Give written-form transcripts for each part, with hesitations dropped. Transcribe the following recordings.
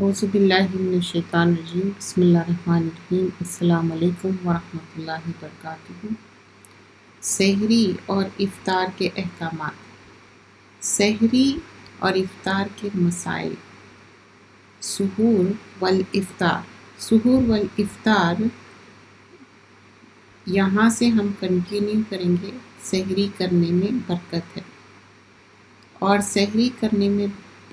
اعوذ باللہ من الشیطان الرجیم بسم اللہ الرحمن الرحیم السلام علیکم ورحمۃ اللہ وبرکاتہ۔ سحری اور افطار کے احکامات۔ سحری اور افطار کے مسائل۔ سحور والافطار۔ سحور والافطار یہاں سے ہم کنٹینیو کریں گے۔ سحری کرنے میں برکت ہے، اور سحری کرنے میں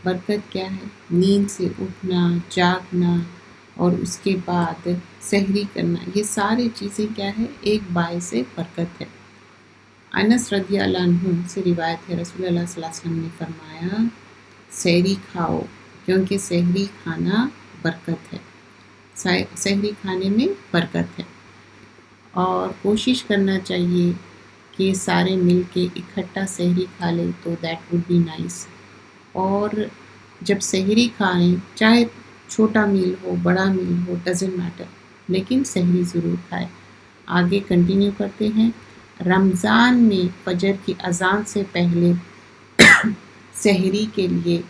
برکت کیا ہے؟ نیند سے اٹھنا، جاگنا اور اس کے بعد سحری کرنا، یہ ساری چیزیں کیا ہے؟ ایک باعث برکت ہے۔ انس رضی اللہ عنہ سے روایت ہے، رسول اللہ صلی اللہ علیہ وسلم نے فرمایا سحری کھاؤ، کیونکہ سحری کھانا برکت ہے، سحری کھانے میں برکت ہے، اور کوشش کرنا چاہیے کہ سارے مل کے اکٹھا سحری کھا لیں تو دیٹ وڈ بی نائس۔ اور جب سحری کھائیں، چاہے چھوٹا میل ہو بڑا میل ہو، ڈزنٹ میٹر، لیکن سحری ضرور کھائیں۔ آگے کنٹینیو کرتے ہیں۔ رمضان میں فجر کی اذان سے پہلے سحری کے لیے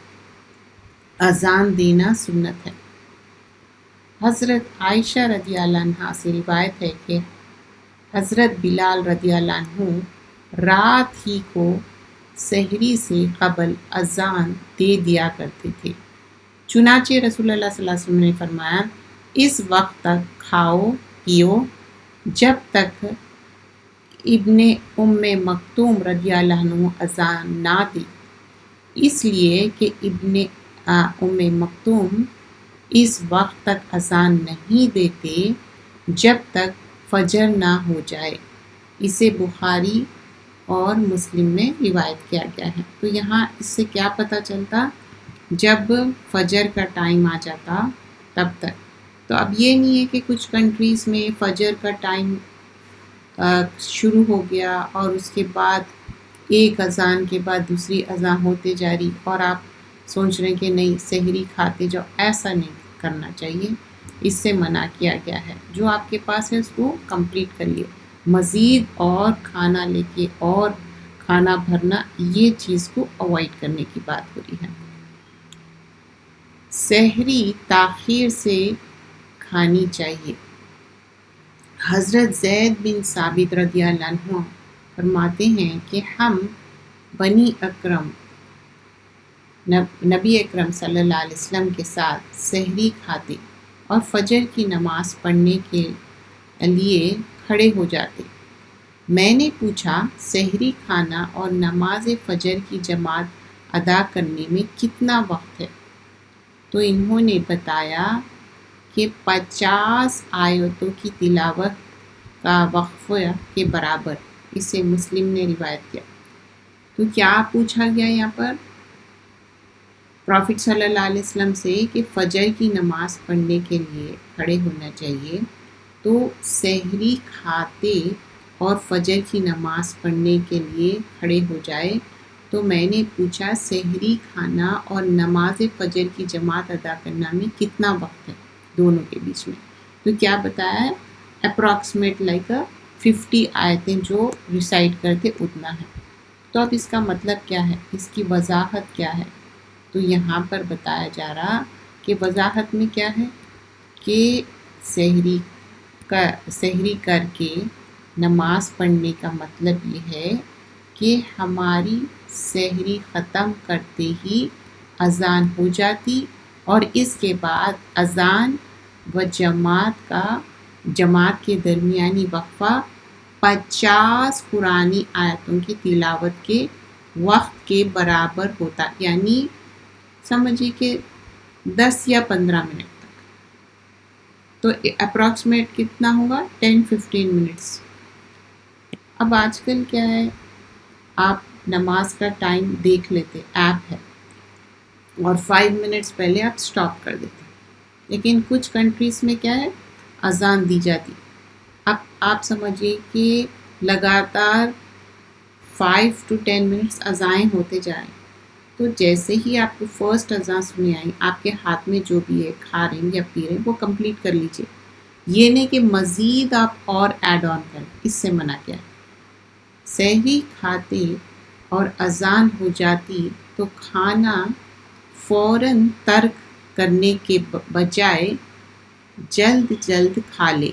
اذان دینا سنت ہے۔ حضرت عائشہ رضی اللہ عنہا سے روایت ہے کہ حضرت بلال رضی اللہ عنہ رات ہی کو سحری سے قبل اذان دے دیا کرتے تھے، چنانچہ رسول اللہ صلی اللہ علیہ وسلم نے فرمایا اس وقت تک کھاؤ پیو جب تک ابن ام مکتوم رضی اللہ عنہ اذان نہ دی، اس لیے کہ ابن ام مکتوم اس وقت تک اذان نہیں دیتے جب تک فجر نہ ہو جائے۔ اسے بخاری اور مسلم میں روایت کیا گیا ہے۔ تو یہاں اس سے کیا پتہ چلتا؟ جب فجر کا ٹائم آ جاتا تب تک۔ تو اب یہ نہیں ہے کہ کچھ کنٹریز میں فجر کا ٹائم شروع ہو گیا اور اس کے بعد ایک اذان کے بعد دوسری اذان ہوتے جاری، اور آپ سوچ رہے ہیں کہ نہیں سحری کھاتے جاؤ، ایسا نہیں کرنا چاہیے، اس سے منع کیا گیا ہے۔ جو آپ کے پاس ہے اس کو کمپلیٹ کریے، مزید اور کھانا لے کے اور کھانا بھرنا، یہ چیز کو اوائڈ کرنے کی بات ہو رہی ہے۔ سحری تاخیر سے کھانی چاہیے۔ حضرت زید بن ثابت رضی اللہ عنہ فرماتے ہیں کہ ہم بنی اکرم نبی اکرم صلی اللہ علیہ وسلم کے ساتھ سحری کھاتے اور فجر کی نماز پڑھنے کے لیے کھڑے ہو جاتے۔ میں نے پوچھا سحری کھانا اور نماز فجر کی جماعت ادا کرنے میں کتنا وقت ہے؟ تو انہوں نے بتایا کہ 50 آیتوں کی تلاوت کا وقفہ کے برابر۔ اسے مسلم نے روایت کیا۔ تو کیا پوچھا گیا یہاں پر پروفٹ صلی اللہ علیہ وسلم سے کہ فجر کی نماز پڑھنے کے لیے کھڑے ہونا چاہیے، تو سحری کھاتے اور فجر کی نماز پڑھنے کے لیے کھڑے ہو جائے۔ تو میں نے پوچھا سحری کھانا اور نماز فجر کی جماعت ادا کرنا میں کتنا وقت ہے دونوں کے بیچ میں؟ تو کیا بتایا ہے؟ اپروکسیمیٹ لائک 50 آیتیں جو ریسائٹ کرتے اتنا ہے۔ تو اب اس کا مطلب کیا ہے؟ اس کی وضاحت کیا ہے؟ تو یہاں پر بتایا جا رہا کہ وضاحت میں کیا ہے کہ سحری کر کے نماز پڑھنے کا مطلب یہ ہے کہ ہماری سحری ختم کرتے ہی اذان ہو جاتی، اور اس کے بعد اذان و جماعت کے درمیانی وقفہ 50 قرآنی آیتوں کی تلاوت کے وقت کے برابر ہوتا، یعنی سمجھیے کہ 10 یا 15 منٹ تک۔ تو اپروکسیمیٹ کتنا ہوگا؟ 10-15 منٹس۔ اب آج کل کیا ہے، آپ نماز کا ٹائم دیکھ لیتے، ایپ ہے، اور 5 منٹس پہلے آپ سٹاپ کر دیتے، لیکن کچھ کنٹریز میں کیا ہے، اذان دی جاتی۔ اب آپ سمجھیے کہ لگاتار 5 to 10 منٹس اذان ہوتے جائیں، تو جیسے ہی آپ کو فرسٹ اذان سنی آئی، آپ کے ہاتھ میں جو بھی ہے کھا رہے ہیں یا پی رہے ہیں وہ کمپلیٹ کر لیجئے، یہ نہیں کہ مزید آپ اور ایڈ آن کریں، اس سے منع کیا ہے۔ سحری کھاتے اور اذان ہو جاتی تو کھانا فوراً ترک کرنے کے بجائے جلد جلد کھا لے۔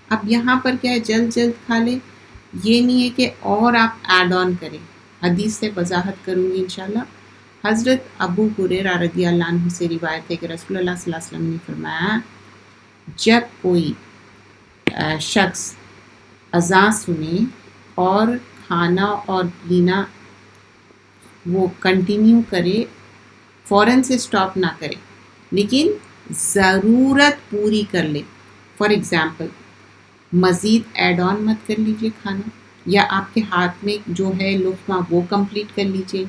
اب یہاں پر کیا ہے جلد جلد کھا لے، یہ نہیں ہے کہ اور آپ ایڈ آن کریں، حدیث سے وضاحت کروں گی انشاءاللہ۔ حضرت ابو ہریرہ رضی اللہ عنہ سے روایت ہے کہ رسول اللہ صلی اللہ علیہ وسلم نے فرمایا جب کوئی شخص اذان سنے اور کھانا اور پینا وہ کنٹینیو کرے، فوراً سے سٹاپ نہ کرے، لیکن ضرورت پوری کر لے۔ فار ایگزامپل مزید ایڈ آن مت کر لیجئے کھانا، یا آپ کے ہاتھ میں جو ہے لقمہ وہ کمپلیٹ کر لیجئے،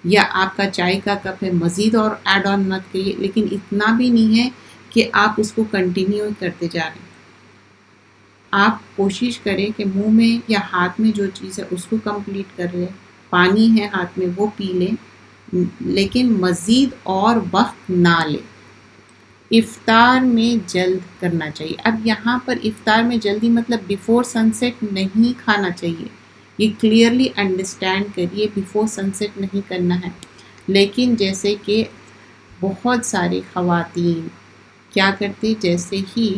یا آپ کا چائے کا کپ ہے مزید اور ایڈ آن مت کریے، لیکن اتنا بھی نہیں ہے کہ آپ اس کو کنٹینیو کرتے جا رہے ہیں۔ آپ کوشش کریں کہ منہ میں یا ہاتھ میں جو چیز ہے اس کو کمپلیٹ کر لیں، پانی ہے ہاتھ میں وہ پی لیں، لیکن مزید اور وقت نہ لیں۔ افطار میں جلد کرنا چاہیے۔ اب یہاں پر افطار میں جلدی مطلب بیفور سن سیٹ نہیں کھانا چاہیے، یہ کلیئرلی انڈرسٹینڈ کریے، بیفور سن سیٹ نہیں کرنا ہے۔ لیکن جیسے کہ بہت ساری خواتین کیا کرتی، جیسے ہی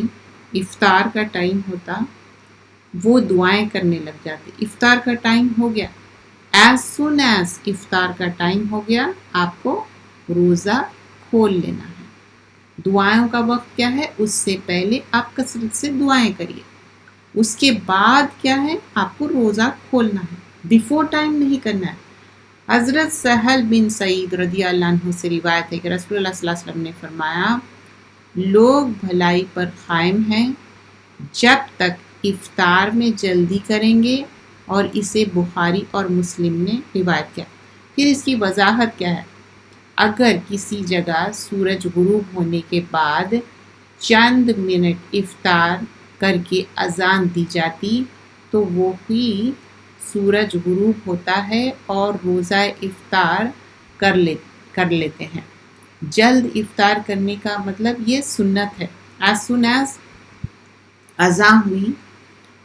افطار کا ٹائم ہوتا وہ دعائیں کرنے لگ جاتے، افطار کا ٹائم ہو گیا، ایز سون ایز افطار کا ٹائم ہو گیا آپ کو روزہ کھول لینا ہے۔ دعائوں کا وقت کیا ہے، اس سے پہلے آپ کثرت سے دعائیں کریے، اس کے بعد کیا ہے آپ کو روزہ کھولنا ہے، بیفور ٹائم نہیں کرنا ہے۔ حضرت سہل بن سعید رضی اللہ عنہ سے روایت ہے کہ رسول اللہ صلی اللہ علیہ وسلم نے فرمایا لوگ بھلائی پر قائم ہیں جب تک افطار میں جلدی کریں گے، اور اسے بخاری اور مسلم نے روایت کیا۔ پھر اس کی وضاحت کیا ہے، اگر کسی جگہ سورج غروب ہونے کے بعد چند منٹ افطار کر کے اذان دی جاتی تو وہی سورج غروب ہوتا ہے اور روزہ افطار کر لیتے ہیں۔ جلد افطار کرنے کا مطلب یہ سنت ہے، ایز سون ایز اذان ہوئی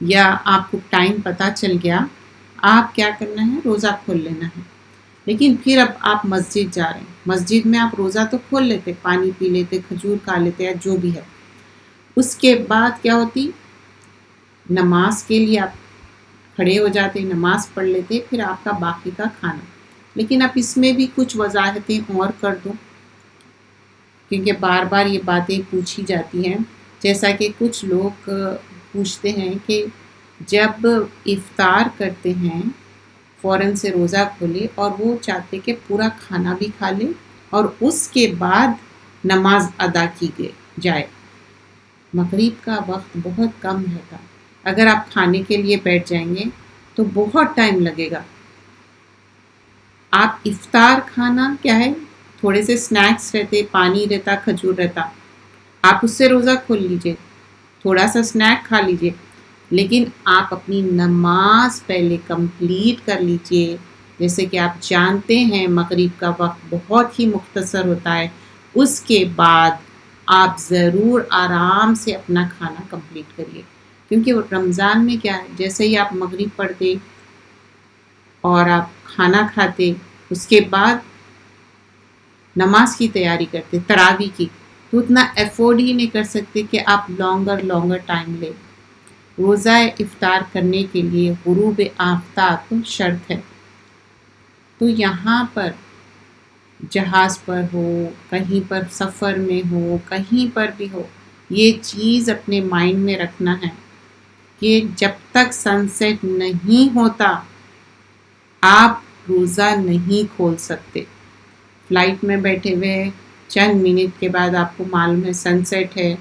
یا آپ کو ٹائم پتہ چل گیا آپ کیا کرنا ہے، روزہ کھول لینا ہے۔ لیکن پھر اب آپ مسجد جا رہے ہیں، مسجد میں آپ روزہ تو کھول لیتے، پانی پی لیتے، کھجور کھا لیتے یا جو بھی ہے، اس کے بعد کیا ہوتی، نماز کے لیے آپ کھڑے ہو جاتے، نماز پڑھ لیتے، پھر آپ کا باقی کا کھانا۔ لیکن اب اس میں بھی کچھ وضاحتیں اور کر دوں، کیونکہ بار بار یہ باتیں پوچھی جاتی ہیں، جیسا کہ کچھ لوگ پوچھتے ہیں کہ جب افطار کرتے ہیں فوراً سے روزہ کھولے اور وہ چاہتے کہ پورا کھانا بھی کھا لے اور اس کے بعد نماز ادا کی جائے۔ مغرب کا وقت بہت کم رہتا، اگر آپ کھانے کے لیے بیٹھ جائیں گے تو بہت ٹائم لگے گا۔ آپ افطار کھانا کیا ہے، تھوڑے سے سنیکس رہتے، پانی رہتا، کھجور رہتا، آپ اس سے روزہ کھول لیجئے، تھوڑا سا سنیک کھا لیجئے، لیکن آپ اپنی نماز پہلے کمپلیٹ کر لیجئے۔ جیسے کہ آپ جانتے ہیں مغرب کا وقت بہت ہی مختصر ہوتا ہے، اس کے بعد آپ ضرور آرام سے اپنا کھانا کمپلیٹ کریے، کیونکہ رمضان میں کیا ہے، جیسے ہی آپ مغرب پڑھتے اور آپ کھانا کھاتے، اس کے بعد نماز کی تیاری کرتے تراویح کی، تو اتنا ایفورڈ ہی نہیں کر سکتے کہ آپ لانگر ٹائم لیں۔ روزہ افطار کرنے کے لیے غروب آفتاب شرط ہے۔ تو یہاں پر جہاز پر ہو، کہیں پر سفر میں ہو، کہیں پر بھی ہو، یہ چیز اپنے مائنڈ میں رکھنا ہے کہ جب تک سن سیٹ نہیں ہوتا آپ روزہ نہیں کھول سکتے۔ فلائٹ میں بیٹھے ہوئے چند منٹ کے بعد آپ کو معلوم ہے سن سیٹ ہے،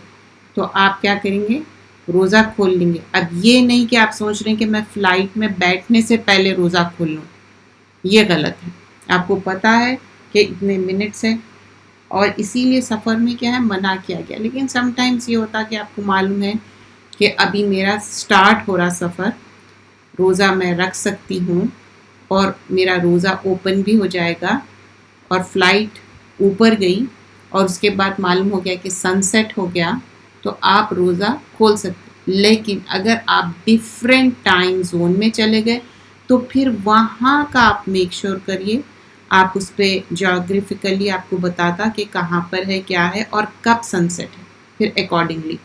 تو آپ کیا کریں گے، روزہ کھول لیں گے۔ اب یہ نہیں کہ آپ سوچ رہے ہیں کہ میں فلائٹ میں بیٹھنے سے پہلے روزہ کھول لوں، یہ غلط ہے۔ آپ کو پتہ ہے کہ اتنے منٹس ہیں اور اسی لیے سفر میں کیا ہے منع کیا گیا، لیکن سم ٹائمز یہ ہوتا کہ آپ کو معلوم ہے کہ ابھی میرا سٹارٹ ہو رہا سفر، روزہ میں رکھ سکتی ہوں اور میرا روزہ اوپن بھی ہو جائے گا، اور فلائٹ اوپر گئی اور اس کے بعد معلوم ہو گیا کہ سن سیٹ ہو گیا، تو آپ روزہ کھول سکتے۔ لیکن اگر آپ ڈیفرنٹ ٹائم زون میں چلے گئے تو پھر وہاں کا آپ میک شور کریے آپ اس پہ جیوگرافیکلی آپ کو بتاتا کہ کہاں پر ہے کیا ہے اور کب سن سیٹ ہے، پھر اکارڈنگلی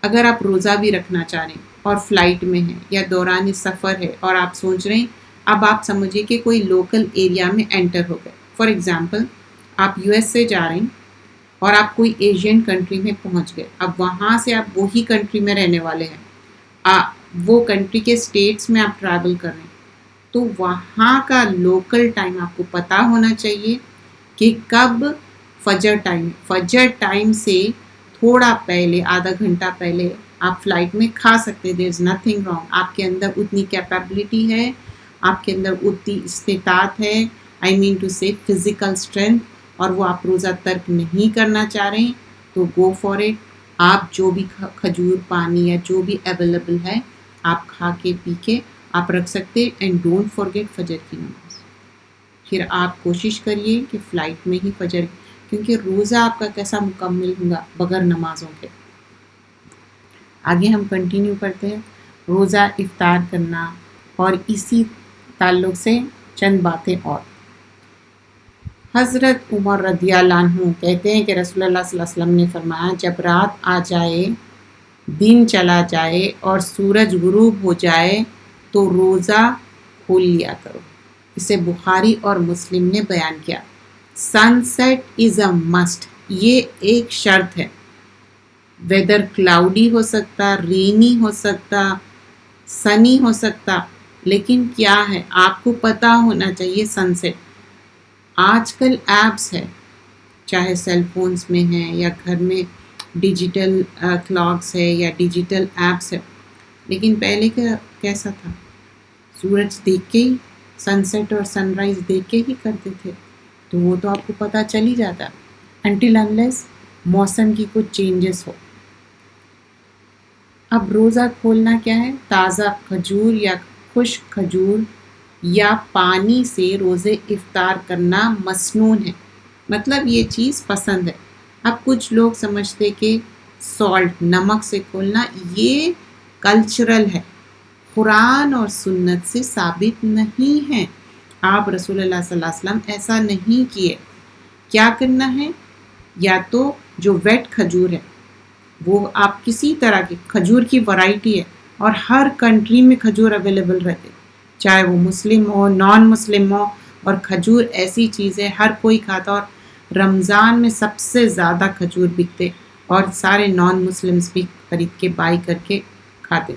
اگر آپ روزہ بھی رکھنا چاہ رہے ہیں اور فلائٹ میں ہیں یا دوران سفر ہے اور آپ سوچ رہے ہیں، اب آپ سمجھیے کہ کوئی لوکل ایریا میں انٹر ہو گئے، فار ایگزامپل آپ یو ایس سے جا رہے ہیں اور آپ کوئی ایشین کنٹری میں پہنچ گئے، اب وہاں سے آپ وہی کنٹری میں رہنے والے ہیں، وہ کنٹری کے اسٹیٹس میں آپ ٹریول کر رہے ہیں، تو وہاں کا لوکل ٹائم آپ کو پتہ ہونا چاہیے کہ کب فجر ٹائم سے تھوڑا پہلے، آدھا گھنٹہ پہلے آپ فلائٹ میں کھا سکتے، دیر از نتھنگ رانگ، آپ کے اندر اتنی کیپیبلٹی ہے، آپ کے اندر اتنی استطاعت ہے، آئی مین ٹو سے فزیکل اسٹرینتھ، اور وہ آپ روزہ ترک نہیں کرنا چاہ رہے ہیں تو گو فار اٹ، آپ جو بھی کھجور پانی یا جو بھی اویلیبل ہے آپ کھا کے پی کے آپ رکھ سکتے، اینڈ ڈونٹ فارگیٹ فجر کی نماز. پھر آپ کوشش کریے کہ فلائٹ میں ہی فجر، کیونکہ روزہ آپ کا کیسا مکمل ہوگا بغیر نمازوں کے. آگے ہم کنٹینیو کرتے ہیں روزہ افطار کرنا اور اسی تعلق سے چند باتیں اور. حضرت عمر رضی اللہ عنہ کہتے ہیں کہ رسول اللہ صلی اللہ علیہ وسلم نے فرمایا، جب رات آ جائے، دن چلا جائے اور سورج غروب ہو جائے تو روزہ کھول لیا کرو. اسے بخاری اور مسلم نے بیان کیا. سن سیٹ از اے مسٹ، یہ ایک شرط ہے. ویدر کلاؤڈی ہو سکتا، رینی ہو سکتا، سنی ہو سکتا، لیکن کیا ہے آپ کو پتہ ہونا چاہیے سن سیٹ. آج کل ایپس ہے، چاہے سیل فونز میں ہیں یا گھر میں ڈیجیٹل کلاکس ہے یا ڈیجیٹل ایپس ہے، لیکن پہلے کیسا تھا؟ سورج دیکھ کے ہی سن سیٹ اور سن رائز دیکھ کے ہی کرتے تھے، تو وہ تو آپ کو پتہ چل ہی جاتا انٹل انلیس موسم کی کچھ چینجز ہو. اب روزہ کھولنا کیا ہے؟ تازہ کھجور یا خشک کھجور یا پانی سے روزے افطار کرنا مسنون ہے، مطلب یہ چیز پسند ہے. اب کچھ لوگ سمجھتے کہ سالٹ نمک سے کھولنا یہ کلچرل ہے، قرآن اور سنت سے ثابت نہیں ہے. آپ رسول اللہ صلی اللہ علیہ وسلم ایسا نہیں کیے. کیا کرنا ہے؟ یا تو جو ویٹ کھجور ہے وہ آپ کسی طرح کی کھجور کی ورائٹی ہے، اور ہر کنٹری میں کھجور اویلیبل رہتے، چاہے وہ مسلم ہو نان مسلم ہو، اور کھجور ایسی چیز ہے ہر کوئی کھاتا، اور رمضان میں سب سے زیادہ کھجور بکتے اور سارے نان مسلمس بھی خرید کے بائی کر کے کھاتے،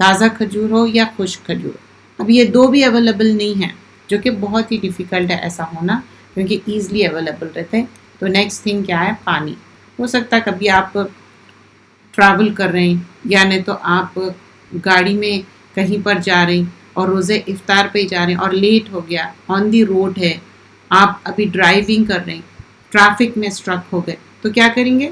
تازہ کھجور ہو یا خشک کھجور. اب یہ دو بھی اویلیبل نہیں ہیں، جو کہ بہت ہی ڈیفیکلٹ ہے ایسا ہونا، کیونکہ ایزلی اویلیبل رہتے. تو نیکسٹ تھنگ کیا ہے؟ پانی. ہو سکتا ہے کبھی آپ ٹریول کر رہے ہیں، یعنی تو آپ گاڑی میں کہیں پر جا رہے ہیں اور روزے افطار پہ ہی جا رہے ہیں اور لیٹ ہو گیا، آن دی روڈ ہے، آپ ابھی ڈرائیونگ کر رہے ہیں، ٹریفک میں اسٹرک ہو گئے، تو کیا کریں گے؟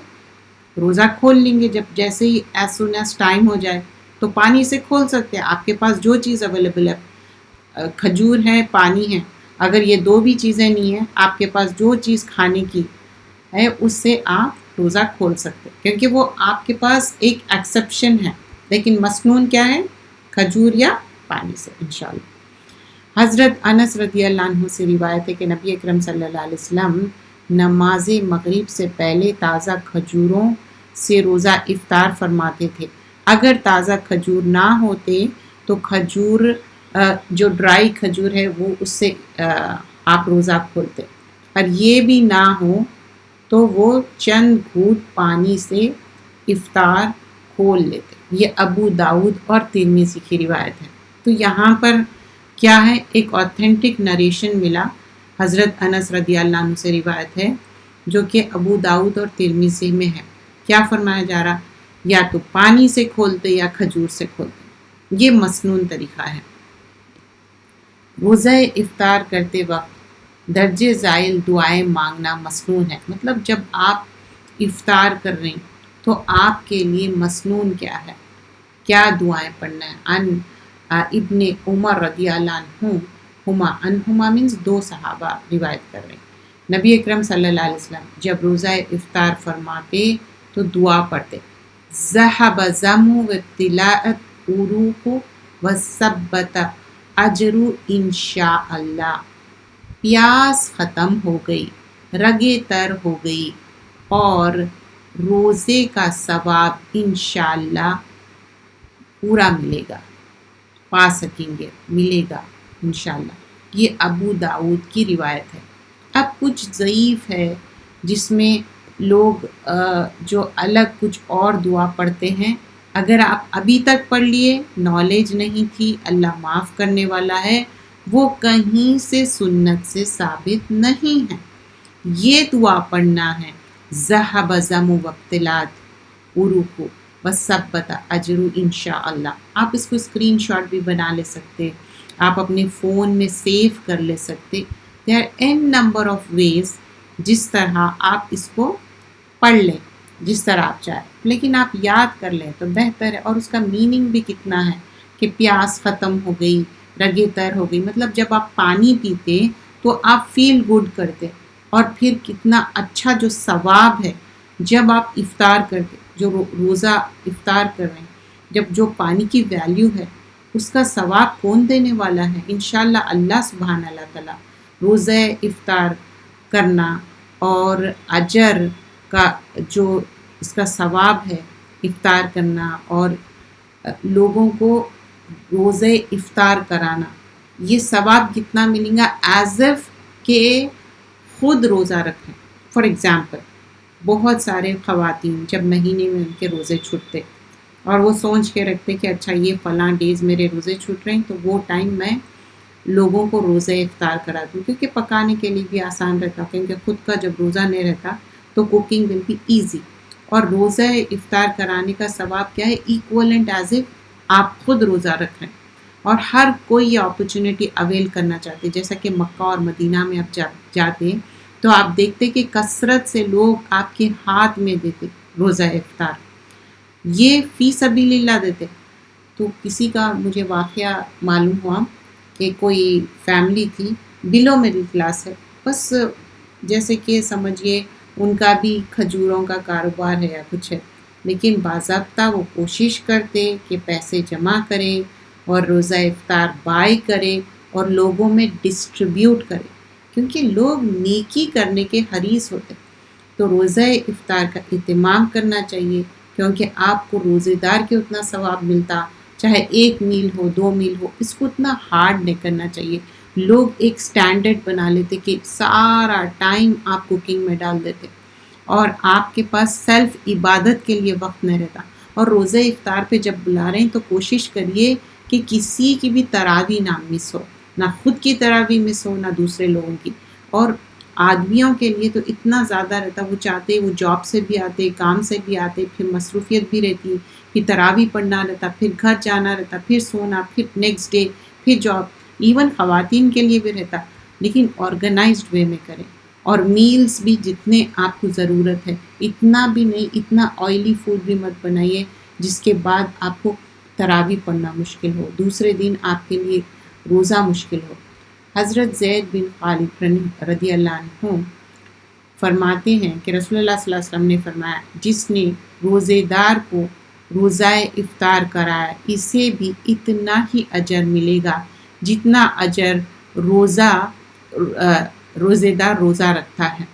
روزہ کھول لیں گے. جب جیسے ہی ایز سون ایز ٹائم ہو جائے تو پانی سے کھول سکتے ہیں. آپ کے پاس جو چیز اویلیبل ہے، کھجور ہے، پانی ہے، اگر یہ دو بھی چیزیں نہیں ہیں، آپ کے پاس جو چیز کھانے کی ہے اس سے آپ روزہ کھول سکتے، کیونکہ وہ آپ کے پاس ایک ایکسیپشن ہے. لیکن مسنون کیا ہے؟ کھجور یا پانی سے انشاءاللہ. حضرت انس رضی اللہ عنہ سے روایت ہے کہ نبی اکرم صلی اللہ علیہ وسلم نماز مغرب سے پہلے تازہ کھجوروں سے روزہ افطار فرماتے تھے. اگر تازہ کھجور نہ ہوتے تو کھجور جو ڈرائی کھجور ہے وہ اس سے آپ روزہ کھولتے، اور یہ بھی نہ ہو تو وہ چند گھونٹ پانی سے افطار کھول لیتے. یہ ابو داؤد اور ترمذی کی روایت ہے. تو یہاں پر کیا ہے؟ ایک آتھینٹک نریشن ملا، حضرت انس رضی اللہ عنہ سے روایت ہے جو کہ ابو داؤد اور ترمذی میں ہے. کیا فرمایا جا رہا؟ یا تو پانی سے کھولتے یا کھجور سے کھولتے. یہ مسنون طریقہ ہے. روزہ افطار کرتے وقت درجے زائل دعائیں مانگنا مسنون ہے. مطلب جب آپ افطار کر رہے ہیں تو آپ کے لیے مسنون کیا ہے، کیا دعائیں پڑھنا ہے؟ ان ابن عمر رضی اللہ عنہما مینس دو صحابہ روایت کر رہے ہیں. نبی اکرم صلی اللہ علیہ وسلم جب روزہ افطار فرماتے تو دعا پڑھتے، ذہب زمو وابتلاءت عروق وثبت اجر انشاء اللہ. پیاس ختم ہو گئی، رگیں تر ہو گئی، اور روزے کا ثواب انشاءاللہ پورا ملے گا، پا سکیں گے، ملے گا انشاءاللہ۔ یہ ابو داؤد کی روایت ہے۔ اب کچھ ضعیف ہے جس میں لوگ جو الگ کچھ اور دعا پڑھتے ہیں، اگر آپ ابھی تک پڑھ لیے، نالج نہیں تھی، اللہ معاف کرنے والا ہے، وہ کہیں سے سنت سے ثابت نہیں ہے۔ یہ دعا پڑھنا ہے، ذہب زم وابتلات عروق وثبت اجر انشاءاللہ۔ آپ اس کو اسکرین شاٹ بھی بنا لے سکتے، آپ اپنے فون میں سیو کر لے سکتے۔ There are n number of ways جس طرح آپ اس کو پڑھ لیں، جس طرح آپ چاہیں، لیکن آپ یاد کر لیں تو بہتر ہے۔ اور اس کا میننگ بھی کتنا ہے کہ پیاس ختم ہو گئی، رگیں تر ہو گئی، مطلب جب آپ پانی پیتے تو آپ فیل گڈ کرتے، اور پھر کتنا اچھا جو ثواب ہے جب آپ افطار کرتے، جو روزہ افطار کر رہے ہیں، جب جو پانی کی ویلیو ہے اس کا ثواب کون دینے والا ہے؟ انشاءاللہ اللہ سبحانہ اللہ تعالیٰ۔ روزہ افطار کرنا اور اجر کا جو اس کا ثواب ہے، افطار کرنا اور لوگوں کو روزے افطار کرانا، یہ ثواب کتنا ملے گا؟ ایز اف کہ خود روزہ رکھیں۔ فار ایگزامپل، بہت سارے خواتین جب مہینے میں ان کے روزے چھوٹتے اور وہ سوچ کے رکھتے کہ اچھا یہ فلاں ڈیز میرے روزے چھوٹ رہے ہیں، تو وہ ٹائم میں لوگوں کو روزے افطار کرا دوں، کیونکہ پکانے کے لیے بھی آسان رہتا، کیونکہ خود کا جب روزہ نہیں رہتا تو کوکنگ ول بی ایزی۔ اور روزہ افطار کرانے کا ثواب کیا ہے؟ ایکولنٹ ایز اف آپ خود روزہ رکھ رہے ہیں۔ اور ہر کوئی یہ اپرچونٹی اویل کرنا چاہتے، جیسا کہ مکہ اور مدینہ میں آپ جاتے تو آپ دیکھتے کہ کثرت سے لوگ آپ کے ہاتھ میں دیتے روزہ افطار، یہ فی سبیل اللہ دیتے۔ تو کسی کا مجھے واقعہ معلوم ہوا کہ کوئی فیملی تھی، بلو مڈل کلاس ہے، بس جیسے کہ سمجھیے ان کا بھی کھجوروں کا کاروبار ہے یا کچھ ہے، لیکن باضابطہ وہ کوشش کرتے کہ پیسے جمع کریں اور روزہ افطار بائی کرے اور لوگوں میں ڈسٹریبیوٹ کرے، کیونکہ لوگ نیکی کرنے کے حریص ہوتے۔ تو روزہ افطار کا اہتمام کرنا چاہیے، کیونکہ آپ کو روزے دار کے اتنا ثواب ملتا، چاہے 1 میل ہو 2 میل ہو، اس کو اتنا ہارڈ نہیں کرنا چاہیے۔ لوگ ایک سٹینڈرڈ بنا لیتے کہ سارا ٹائم آپ کوکنگ میں ڈال دیتے اور آپ کے پاس سیلف عبادت کے لیے وقت نہیں رہتا۔ اور روزہ افطار پہ جب بلا رہے ہیں تو کوشش کریے کہ کسی کی بھی تراویح نہ مس ہو، نہ خود کی تراویح مس ہو، نہ دوسرے لوگوں کی۔ اور آدمیوں کے لیے تو اتنا زیادہ رہتا، وہ چاہتے وہ جاب سے بھی آتے، کام سے بھی آتے، پھر مصروفیت بھی رہتی، پھر تراویح پڑھنا رہتا، پھر گھر جانا رہتا، پھر سونا، پھر نیکسٹ ڈے پھر جاب۔ ایون خواتین کے لیے بھی رہتا، لیکن آرگنائزڈ وے میں کریں۔ اور میلز بھی جتنے آپ کو ضرورت ہے، اتنا بھی نہیں، اتنا آئلی فوڈ بھی مت بنائیے جس کے بعد آپ کو تراویح پڑھنا مشکل ہو، دوسرے دن آپ کے لیے روزہ مشکل ہو۔ حضرت زید بن خالد رضی اللہ عنہ فرماتے ہیں کہ رسول اللہ صلی اللہ علیہ وسلم نے فرمایا، جس نے روزے دار کو روزہ افطار کرایا اسے بھی اتنا ہی اجر ملے گا جتنا اجر روزے دار روزہ رکھتا ہے۔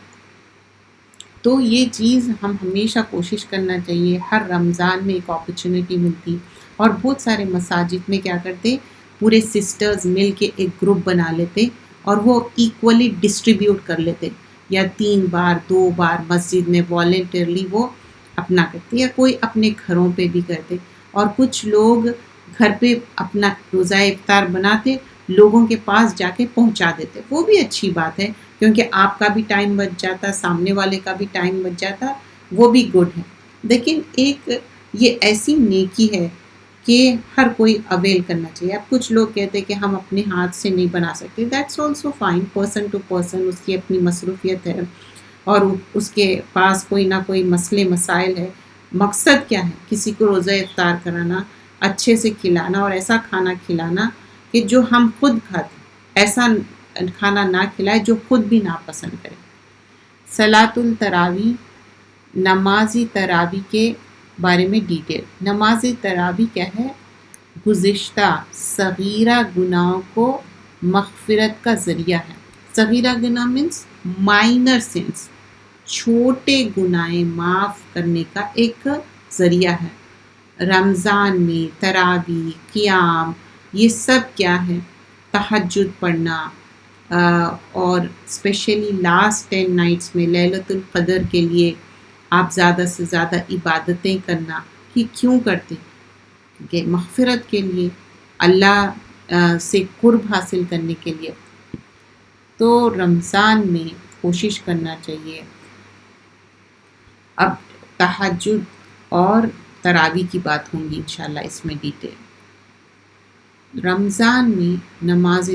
تو یہ چیز ہم ہمیشہ کوشش کرنا چاہیے، ہر رمضان میں ایک اپرچونٹی ملتی، اور بہت سارے مساجد میں کیا کرتے، پورے سسٹرز مل کے ایک گروپ بنا لیتے اور وہ ایکولی ڈسٹریبیوٹ کر لیتے، یا 3 بار 2 بار مسجد میں والنٹیرلی وہ اپنا کرتے، یا کوئی اپنے گھروں پہ بھی کرتے، اور کچھ لوگ گھر پہ اپنا روزہ افطار بناتے، لوگوں کے پاس جا کے پہنچا دیتے۔ وہ بھی اچھی بات ہے، کیونکہ آپ کا بھی ٹائم بچ جاتا، سامنے والے کا بھی ٹائم بچ جاتا، وہ بھی گڈ ہے۔ لیکن ایک یہ ایسی نیکی ہے کہ ہر کوئی اویل کرنا چاہیے۔ اب کچھ لوگ کہتے ہیں کہ ہم اپنے ہاتھ سے نہیں بنا سکتے، that's also fine, person to person اس کی اپنی مصروفیت ہے اور اس کے پاس کوئی نہ کوئی مسئلے مسائل ہے۔ مقصد کیا ہے؟ کسی کو روزہ افطار کرانا، اچھے سے کھلانا اور ایسا کھانا کھلانا کہ جو ہم خود کھاتے، ایسا کھانا نہ کھلائے جو خود بھی ناپسند کرے۔ صلاۃ التراویح، نماز تراویح کے بارے میں ڈیٹیل۔ نماز تراویح کیا ہے؟ گزشتہ صغیرہ گناہوں کو مغفرت کا ذریعہ ہے۔ صغیرہ گناہ مینس مائنر سنس، چھوٹے گناہ معاف کرنے کا ایک ذریعہ ہے۔ رمضان میں تراویح، قیام، یہ سب کیا ہے؟ تہجد پڑھنا، اور اسپیشلی لاسٹ 10 نائٹس میں لیلۃ القدر کے لیے آپ زیادہ سے زیادہ عبادتیں کرنا۔ یہ کیوں کرتے؟ کہ مغفرت کے لیے، اللہ سے قرب حاصل کرنے کے لیے۔ تو رمضان میں کوشش کرنا چاہیے۔ اب تہجد اور تراویح کی بات ہوں گی انشاءاللہ اس میں ڈیٹیل۔ رمضان میں نماز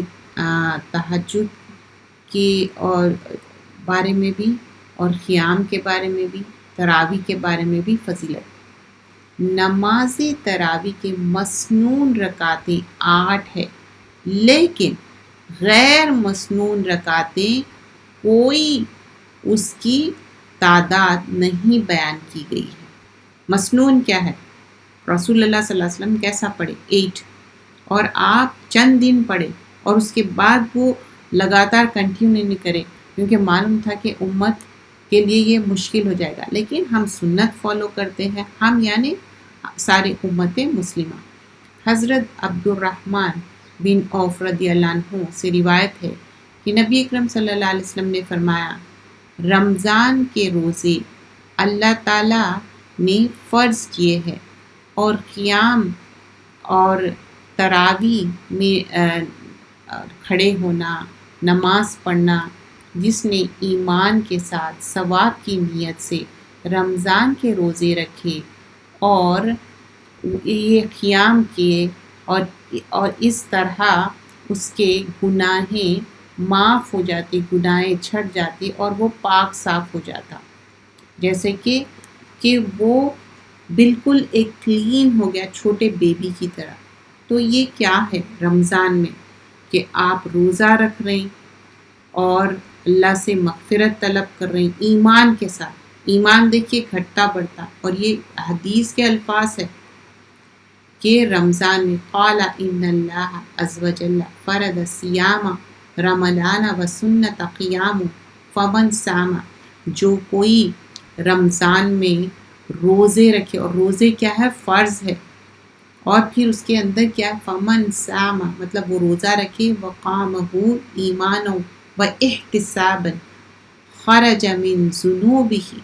تہجد کے اور بارے میں بھی، اور قیام کے بارے میں بھی، تراویح کے بارے میں بھی فضیلت۔ نماز تراویح کے مسنون رکعتیں 8 ہے، لیکن غیر مسنون رکعتیں کوئی اس کی تعداد نہیں بیان کی گئی ہے۔ مسنون کیا ہے؟ رسول اللہ صلی اللہ علیہ وسلم کیسا پڑھے؟ 8، اور آپ چند دن پڑھے اور اس کے بعد وہ لگاتار کنٹینیو نہیں کرے، کیونکہ معلوم تھا کہ امت کے لیے یہ مشکل ہو جائے گا، لیکن ہم سنت فالو کرتے ہیں، ہم یعنی ساری امت مسلمہ۔ حضرت عبد الرحمن بن عوف رضی اللہ عنہ سے روایت ہے کہ نبی اکرم صلی اللہ علیہ وسلم نے فرمایا، رمضان کے روزے اللہ تعالیٰ نے فرض کیے ہیں، اور قیام اور تراویح میں کھڑے ہونا، نماز پڑھنا، جس نے ایمان کے ساتھ ثواب کی نیت سے رمضان کے روزے رکھے اور یہ قیام کیے، اور اس طرح اس کے گناہیں معاف ہو جاتی، گناہیں چھٹ جاتی، اور وہ پاک صاف ہو جاتا، جیسے کہ وہ بالکل ایک کلین ہو گیا، چھوٹے بیبی کی طرح۔ تو یہ کیا ہے رمضان میں؟ کہ آپ روزہ رکھ رہے ہیں اور اللہ سے مغفرت طلب کر رہے ہیں ایمان کے ساتھ۔ ایمان دیکھیے گھٹتا بڑھتا، اور یہ حدیث کے الفاظ ہے کہ رمضان میں قال ان اللہ عز وجل فرض صیام رمضان وسنۃ قیام فمن صام، جو کوئی رمضان میں روزے رکھے، اور روزے کیا ہے؟ فرض ہے، اور پھر اس کے اندر کیا ہے؟ فمن صام، مطلب وہ روزہ رکھے، وقامہ ایمانا و احتسابا خرج من ذنوبہ،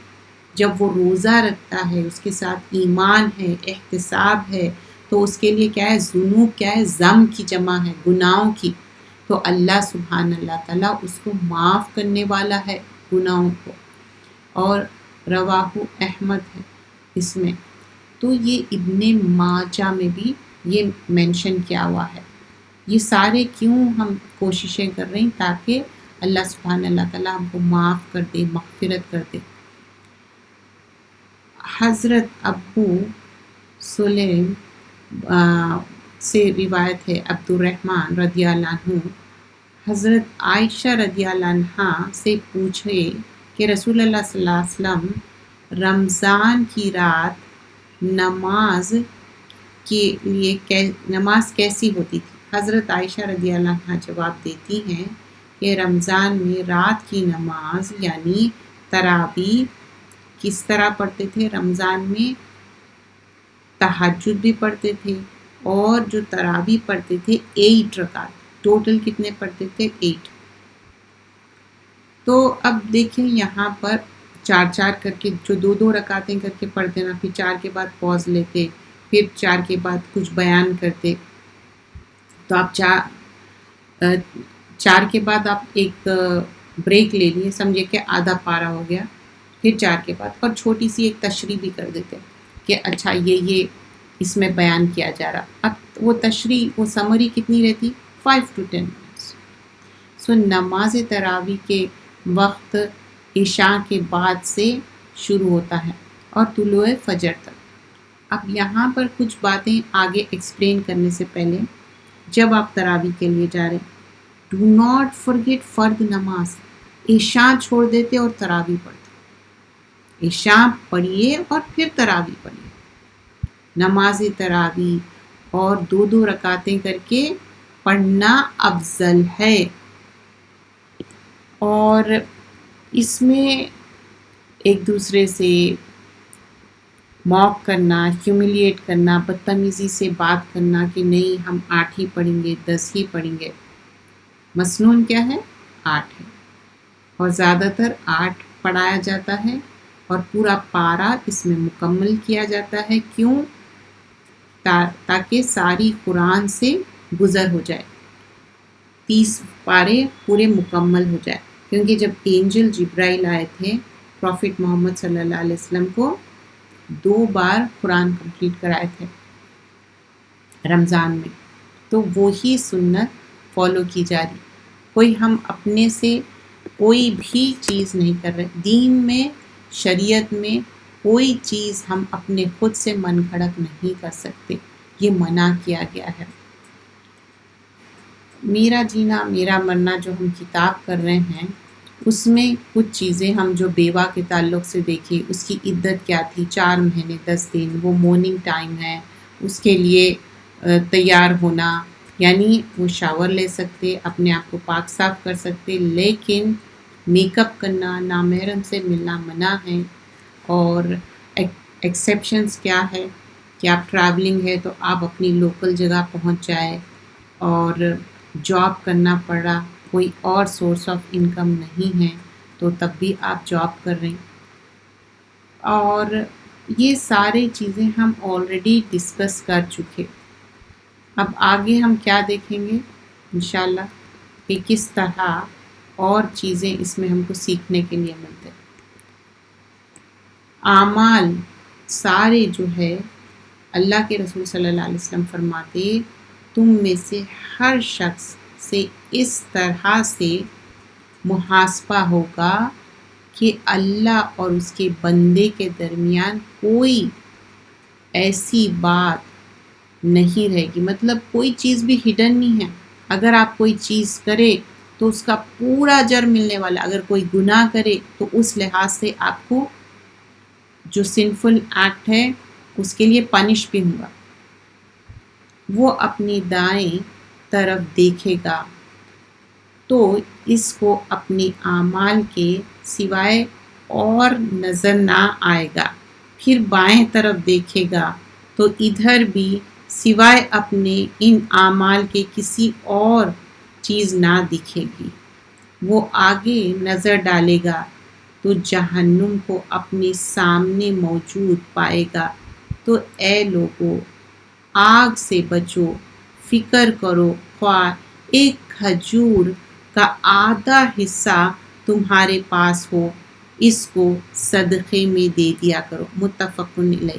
جب وہ روزہ رکھتا ہے اس کے ساتھ ایمان ہے، احتساب ہے، تو اس کے لیے کیا ہے؟ ذنوب کیا ہے؟ ذم کی جمع ہے، گناہوں کی، تو اللہ سبحان اللہ تعالیٰ اس کو معاف کرنے والا ہے گناہوں کو۔ اور رواہ احمد ہے اس میں، تو یہ ابن ماجہ میں بھی یہ مینشن کیا ہوا ہے۔ یہ سارے کیوں ہم کوششیں کر رہے ہیں؟ تاکہ اللہ سبحانہ اللہ تعالیٰ ہم کو معاف کر دے، مغفرت کر دے۔ حضرت ابو سلیم سے روایت ہے، عبد الرحمن رضی اللہ عنہ حضرت عائشہ رضی اللہ عنہ سے پوچھے کہ رسول اللہ صلی اللہ علیہ وسلم رمضان کی رات نماز کے لیے نماز کیسی ہوتی تھی؟ حضرت عائشہ رضی اللہ عنہ جواب دیتی ہیں کہ رمضان میں رات کی نماز یعنی تراویح کس طرح پڑھتے تھے؟ رمضان میں تہجد بھی پڑھتے تھے، اور جو تراویح پڑھتے تھے 8 رکعت، ٹوٹل کتنے پڑھتے تھے؟ 8۔ تو اب دیکھیں یہاں پر 4 کر کے، جو 2 رکعتیں کر کے پڑھتے نا، پھر 4 کے بعد پوز لیتے، پھر 4 کے بعد کچھ بیان کرتے، تو آپ 4 کے بعد آپ ایک بریک لے لیے، سمجھے کہ آدھا پارا ہو گیا، پھر 4 کے بعد اور چھوٹی سی ایک تشریح بھی کر دیتے کہ اچھا یہ اس میں بیان کیا جا رہا۔ اب وہ تشریح، وہ سمری کتنی رہتی؟ 5 to 10 منٹس۔ سو نماز تراویح کے وقت عشاء کے بعد سے شروع ہوتا ہے اور طلوع فجر تک۔ اب یہاں پر کچھ باتیں آگے ایکسپلین کرنے سے پہلے، جب آپ تراویح کے لیے جا رہے ہیں، ڈو ناٹ فرگیٹ فرد نماز، عشاء چھوڑ دیتے اور تراویح پڑھتے۔ عشاء پڑھیے اور پھر تراویح پڑھیے۔ نماز تراویح اور 2 رکعتیں کر کے پڑھنا افضل ہے۔ اور اس میں ایک دوسرے سے موک کرنا، ہیوملیٹ کرنا، بدتمیزی سے بات کرنا کہ نہیں ہم 8 ہی پڑھیں گے، 10 ہی پڑھیں گے. مسنون کیا ہے؟ 8 ہے، اور زیادہ تر 8 پڑھایا جاتا ہے اور پورا پارہ اس میں مکمل کیا جاتا ہے. کیوں؟ تاکہ ساری قرآن سے گزر ہو جائے، 30 پارے پورے مکمل ہو جائے. کیونکہ جب اینجل جبرائیل آئے تھے پروفٹ محمد صلی اللہ علیہ وسلم کو 2 بار قرآن کمپلیٹ کرائے تھے رمضان میں، تو وہی سنت فالو کی جا رہی. کوئی ہم اپنے سے کوئی بھی چیز نہیں کر رہے. دین میں، شریعت میں کوئی چیز ہم اپنے خود سے من گھڑت نہیں کر سکتے، یہ منع کیا گیا ہے. میرا جینا میرا مرنا جو ہم کتاب کر رہے ہیں، اس میں کچھ چیزیں ہم جو بیوہ کے تعلق سے دیکھی، اس کی عدت کیا تھی، 4 مہینے 10 دن، وہ مارننگ ٹائم ہے، اس کے لیے تیار ہونا، یعنی وہ شاور لے سکتے، اپنے آپ کو پاک صاف کر سکتے، لیکن میک اپ کرنا، نامحرم سے ملنا منع ہے. اور ایکسیپشنز کیا ہے کہ آپ ٹریولنگ ہے تو آپ اپنی لوکل جگہ پہنچ جائے، اور جاب کرنا پڑا، کوئی اور سورس آف انکم نہیں ہے تو تب بھی آپ جاب کر رہے ہیں. اور یہ ساری چیزیں ہم آلریڈی ڈسکس کر چکے. اب آگے ہم کیا دیکھیں گے انشاءاللہ کہ کس طرح اور چیزیں اس میں ہم کو سیکھنے کے لیے ملتے. اعمال سارے جو ہے، اللہ کے رسول صلی اللہ علیہ وسلم فرماتے تم میں سے ہر شخص سے اس طرح سے محاسبہ ہوگا کہ اللہ اور اس کے بندے کے درمیان کوئی ایسی بات نہیں رہے گی. مطلب کوئی چیز بھی ہڈن نہیں ہے. اگر آپ کوئی چیز کرے تو اس کا پورا اجر ملنے والا، اگر کوئی گناہ کرے تو اس لحاظ سے آپ کو جو سنفل ایکٹ ہے اس کے لیے پنش بھی ہوگا. وہ اپنی دائیں طرف دیکھے گا تو اس کو اپنے اعمال کے سوائے اور نظر نہ آئے گا. پھر بائیں طرف دیکھے گا تو ادھر بھی سوائے اپنے ان اعمال کے کسی اور چیز نہ دکھے گی. وہ آگے نظر ڈالے گا تو جہنم کو اپنے سامنے موجود پائے گا. تو اے لوگو، آگ سے بچو، فکر کرو، خواہ ایک کھجور کا آدھا حصہ تمہارے پاس ہو، اس کو صدقے میں دے دیا کرو. متفق علیہ.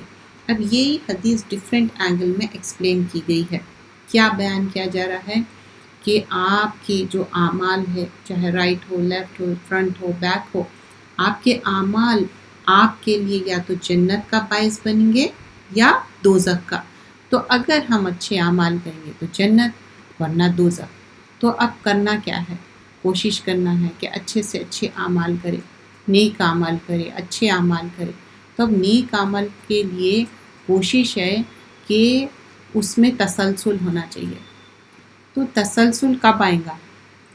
اب یہی حدیث ڈیفرنٹ اینگل میں ایکسپلین کی گئی ہے. کیا بیان کیا جا رہا ہے کہ آپ کے جو اعمال ہے، چاہے رائٹ ہو، لیفٹ ہو، فرنٹ ہو، بیک ہو، آپ کے اعمال آپ کے لیے یا تو جنت کا باعث بنیں گے یا دوزخ کا. تو اگر ہم اچھے اعمال کریں گے تو جنت، ورنہ دوزخ. تو اب کرنا کیا ہے؟ کوشش کرنا ہے کہ اچھے سے اچھے اعمال کرے، نیک اعمال کرے، اچھے اعمال کرے. تو اب نیک عمل کے لیے کوشش ہے کہ اس میں تسلسل ہونا چاہیے. تو تسلسل کب آئے گا؟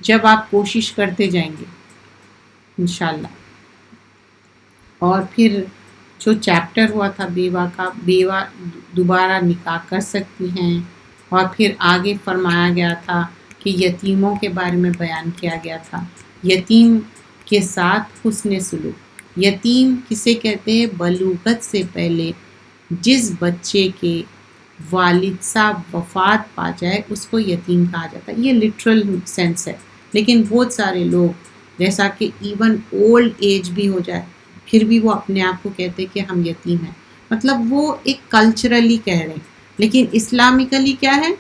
جب آپ کوشش کرتے جائیں گے انشاءاللہ. اور پھر جو چیپٹر ہوا تھا بیوہ کا، بیوہ دوبارہ نکاح کر سکتی ہیں. اور پھر آگے فرمایا گیا تھا کہ یتیموں کے بارے میں بیان کیا گیا تھا، یتیم کے ساتھ حسن سلوک. یتیم کسے کہتے ہیں؟ بلوغت سے پہلے جس بچے کے والد صاحب وفات پا جائے اس کو یتیم کہا جاتا ہے. یہ لٹرل سینس ہے. لیکن بہت سارے لوگ جیسا کہ ایون اولڈ ایج بھی ہو جائے پھر بھی وہ اپنے آپ کو کہتے کہ ہم یتیم ہیں. مطلب وہ ایک کلچرلی کہہ رہے ہیں، لیکن اسلامکلی کیا ہے؟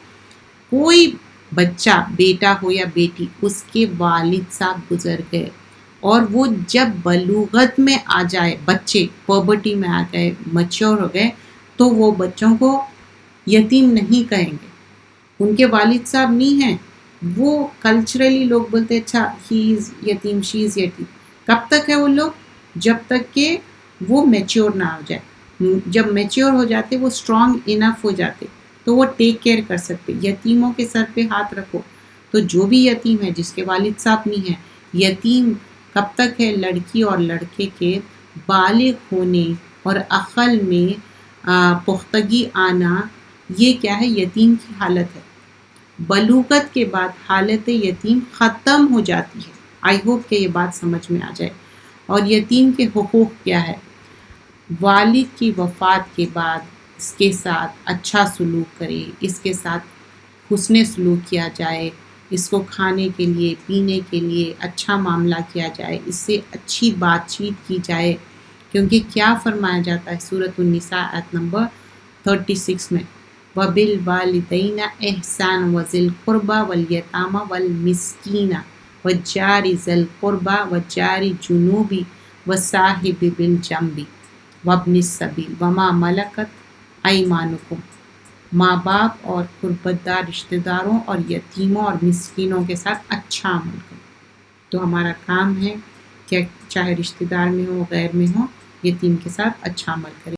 کوئی بچہ، بیٹا ہو یا بیٹی، اس کے والد صاحب گزر گئے اور وہ جب بلوغت میں آ جائے، بچے پربرٹی میں آ گئے، میچور ہو گئے، تو وہ بچوں کو یتیم نہیں کہیں گے. ان کے والد صاحب نہیں ہیں. وہ کلچرلی لوگ بولتے اچھا ہی از یتیم، شی از یتیم. کب تک ہے وہ لوگ؟ جب تک کہ وہ میچور نہ ہو جائے. جب میچور ہو جاتے، وہ اسٹرانگ انف ہو جاتے تو وہ ٹیک کیئر کر سکتے. یتیموں کے سر پہ ہاتھ رکھو. تو جو بھی یتیم ہے جس کے والد صاحب نہیں ہیں یتیم کب تک ہے؟ لڑکی اور لڑکے کے بالغ ہونے اور عقل میں پختگی آنا، یہ کیا ہے؟ یتیم کی حالت ہے۔ بلوغت کے بعد حالت یتیم ختم ہو جاتی ہے۔ آئی ہوپ کہ یہ بات سمجھ میں آ جائے۔ اور یتیم کے حقوق کیا ہے؟ والد کی وفات کے بعد اس کے ساتھ اچھا سلوک کرے، اس کے ساتھ حسن سلوک کیا جائے، اس کو کھانے کے لیے پینے کے لیے اچھا معاملہ کیا جائے، اس سے اچھی بات چیت کی جائے، کیونکہ کیا فرمایا جاتا ہے سورۃ النساء آیت نمبر 36 میں، وَبِالْوَالِدَيْنِ إِحْسَانًا وَذِي الْقُرْبَى وَالْيَتَامَى وَالْمِسْكِينَ وَالْجَارِ ذِي الْقُرْبَى وَالْجَارِ الْجُنُوبِ وَالصَّاحِبِ بِالْجَنبِ وَابْنِ السَّبِيلِ وَمَا مَلَكَتْ أَيْمَانُكُمْ۔ ماں باپ اور قربت دار رشتہ داروں اور یتیموں اور مسکینوں کے ساتھ اچھا عمل کرو۔ تو ہمارا کام ہے کہ چاہے رشتہ دار میں ہو غیر میں ہو، یتیم کے ساتھ اچھا عمل کریں۔